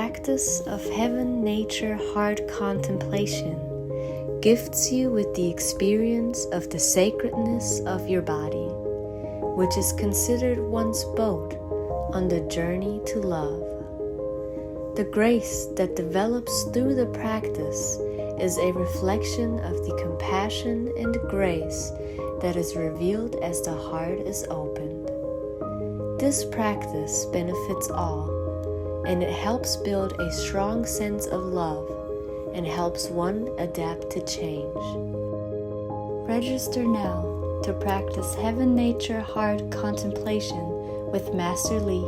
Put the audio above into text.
practice of Heaven Nature Heart Contemplation gifts you with the experience of the sacredness of your body, which is considered one's boat on the journey to love. The grace that develops through the practice is a reflection of the compassion and grace that is revealed as the heart is opened. This practice benefits all, and it helps build a strong sense of love and helps one adapt to change. Register now to practice Heaven Nature Heart Contemplation with Master Lee.